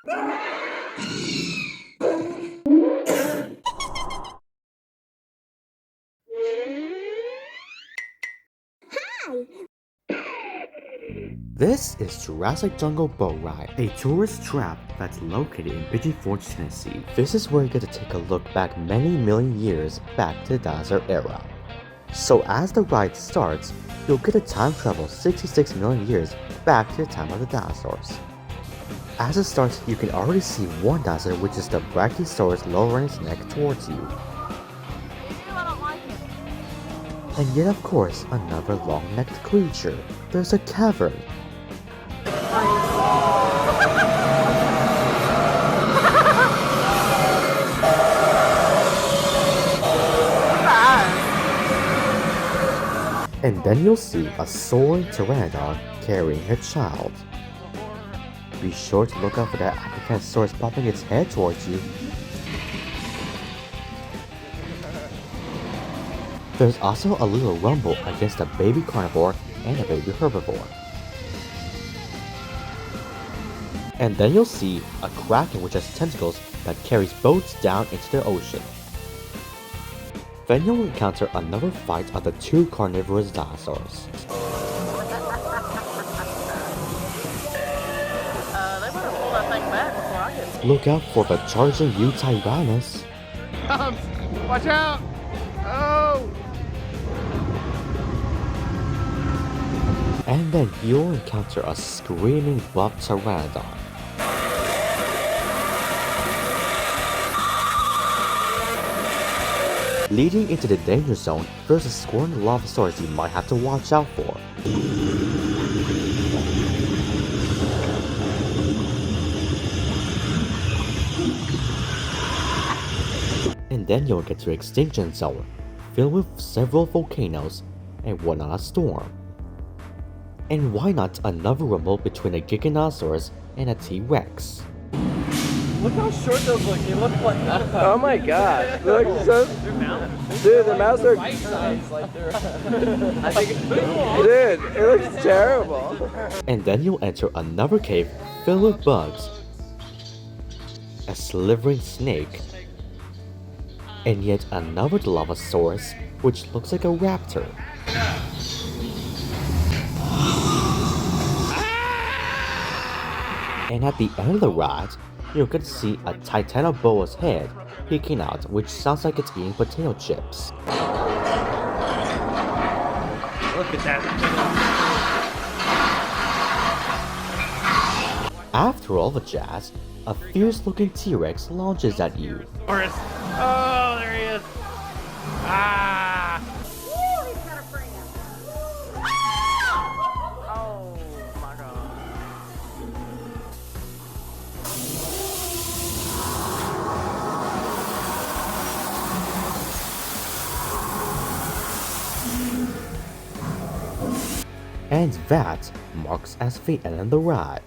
This is Jurassic Jungle Boat Ride, a tourist trap that's located in Pt.1, Tennessee. This is where you get to take a look back many million years back to the dinosaur era. So as the ride starts, you'll get to time travel 66 million years back to the time of the dinosaurs. As it starts, you can already see one dinosaur, which is the Brachiosaurus, lowering its neck towards you. And yet, of course, another long-necked creature. There's a cavern. And then you'll see a soaring pteranodon carrying her child. Be sure to look out for that Apatosaurus popping its head towards you. There's also a little rumble against a baby carnivore and a baby herbivore. And then you'll see a kraken which has tentacles that carries boats down into the ocean. Then you'll encounter another fight of the two carnivorous dinosaurs. They better pull that thing back before I get. Look out for the charging Pt.1. Watch out! Oh! And then you'll encounter a screaming buff pteranodon. Leading into the danger zone, there's a swarm of Dilophosaurus you might have to watch out for. And then you'll get to extinction zone, filled with several volcanoes and one on a storm. And why not another rumble between a Giganotosaurus and a T-Rex? Look how short those look. They look like Oh my god. Look so... Dude, the mouths are... right size. Like they're. I think... Dude, it looks terrible. And then you'll enter another cave filled with bugs, a slithering snake, and yet another Dilophosaurus which looks like a raptor. And at the end of the ride, you'll get to see a Titanoboa's head peeking out, which sounds like it's eating potato chips. Look at that. After all the jazz, a fierce-looking T-Rex launches at you. Forrest. Oh, there he is. Ah! Oh my god. And that marks as the end of the ride.